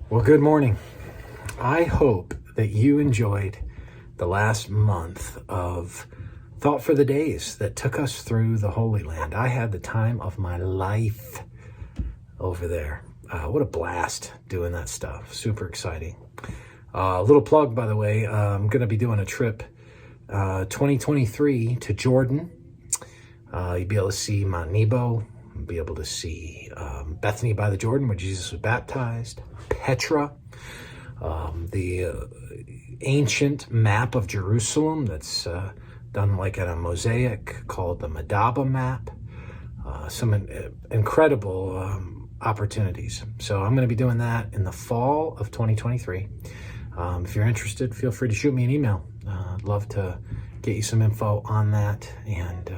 Well, good morning. I hope that you enjoyed the last month of Thought for the Days that took us through the Holy Land. I had the time of my life over there. What a blast doing that stuff. Super exciting. A little plug, by the way, I'm going to be doing a trip 2023 to Jordan. You'll be able to see Mount Nebo, be able to see Bethany by the Jordan where Jesus was baptized, Petra, the ancient map of Jerusalem that's done like in a mosaic called the Madaba map. Some incredible opportunities. So I'm going to be doing that in the fall of 2023. If you're interested, feel free to shoot me an email. I'd love to get you some info on that and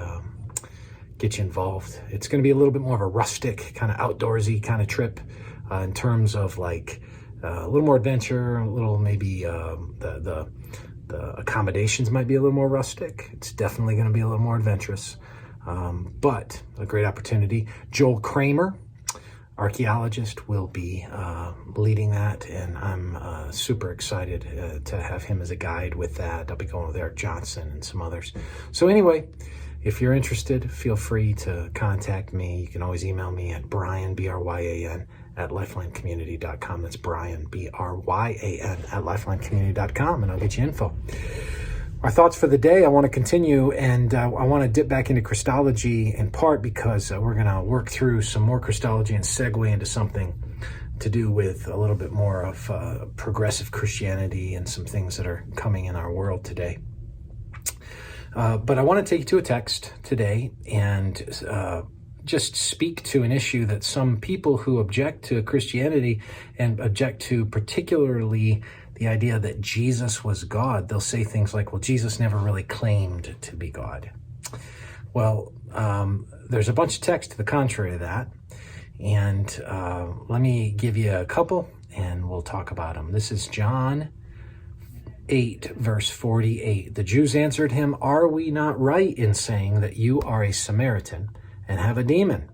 get you involved. It's going to be a little bit more of a rustic, kind of outdoorsy kind of trip in terms of like a little more adventure, a little maybe the accommodations might be a little more rustic. It's definitely going to be a little more adventurous, but a great opportunity. Joel Kramer, archaeologist, will be leading that, and I'm super excited to have him as a guide with that. I'll be going with Eric Johnson and some others. So anyway, if you're interested, feel free to contact me. You can always email me at Bryan, B-R-Y-A-N, at lifelinecommunity.com. That's Bryan, B-R-Y-A-N, at lifelinecommunity.com, and I'll get you info. Our thoughts for the day, I want to continue, and I want to dip back into Christology in part because we're going to work through some more Christology and segue into something to do with a little bit more of progressive Christianity and some things that are coming in our world today. But I want to take you to a text today and just speak to an issue that some people who object to Christianity and object to particularly the idea that Jesus was God, they'll say things like, well, Jesus never really claimed to be God. Well, there's a bunch of text to the contrary of that. And let me give you a couple and we'll talk about them. This is John 8, verse 48. The Jews answered him, "Are we not right in saying that you are a Samaritan and have a demon?"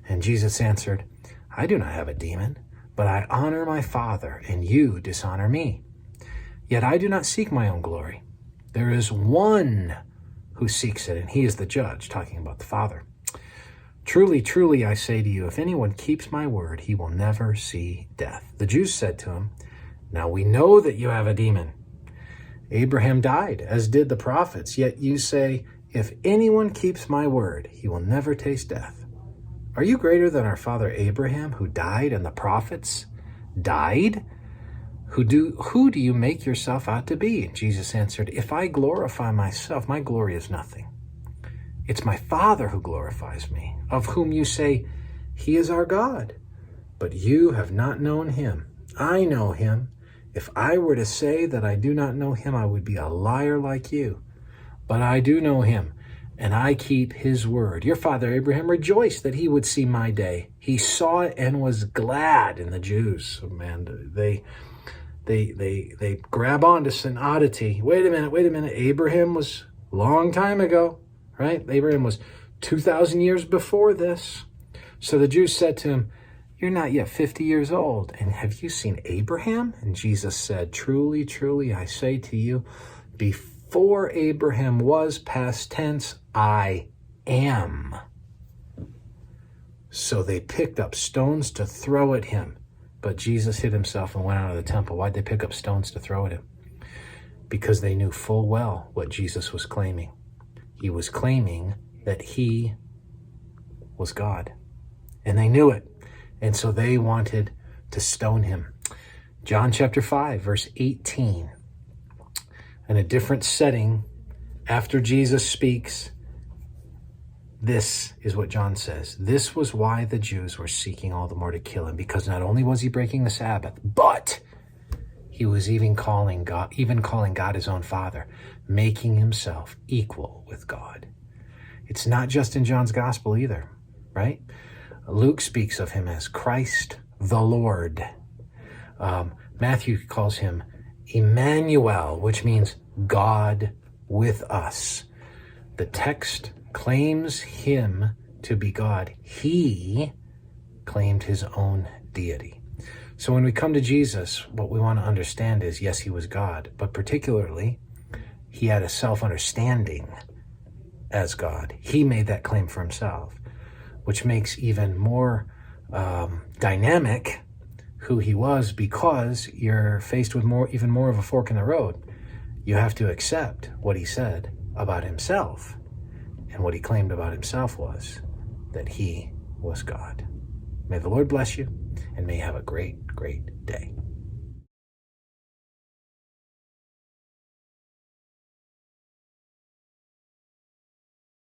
And Jesus answered, "I do not have a demon, but I honor my Father, and you dishonor me. Yet I do not seek my own glory. There is one who seeks it, and he is the judge," talking about the Father. "Truly, truly, I say to you, if anyone keeps my word, he will never see death." The Jews said to him, "Now we know that you have a demon. Abraham died, as did the prophets, yet you say, if anyone keeps my word, he will never taste death. Are you greater than our father Abraham, who died, and the prophets died? Who do you make yourself out to be?" Jesus answered, "If I glorify myself, my glory is nothing. It's my Father who glorifies me, of whom you say, he is our God. But you have not known him. I know him. If I were to say that I do not know him, I would be a liar like you. But I do know him, and I keep his word. Your father Abraham rejoiced that he would see my day. He saw it and was glad." And the Jews, man, they grab onto some oddity. Wait a minute. Abraham was a long time ago, right? Abraham was 2,000 years before this. So the Jews said to him, "You're not yet 50 years old, and have you seen Abraham?" And Jesus said, "Truly, truly, I say to you, before Abraham was, past tense, I am." So they picked up stones to throw at him, but Jesus hid himself and went out of the temple. Why'd they pick up stones to throw at him? Because they knew full well what Jesus was claiming. He was claiming that he was God, and they knew it. And so they wanted to stone him. John chapter 5, verse 18. In a different setting, after Jesus speaks, this is what John says. This was why the Jews were seeking all the more to kill him, because not only was he breaking the Sabbath, but he was even calling God his own Father, making himself equal with God. It's not just in John's gospel either, right? Luke speaks of him as Christ the Lord. Matthew calls him Emmanuel, which means God with us. The text claims him to be God. He claimed his own deity. So when we come to Jesus, what we want to understand is, yes, he was God, but particularly, he had a self-understanding as God. He made that claim for himself, which makes even more dynamic who he was, because you're faced with even more of a fork in the road. You have to accept what he said about himself. And what he claimed about himself was that he was God. May the Lord bless you, and may you have a great, great day.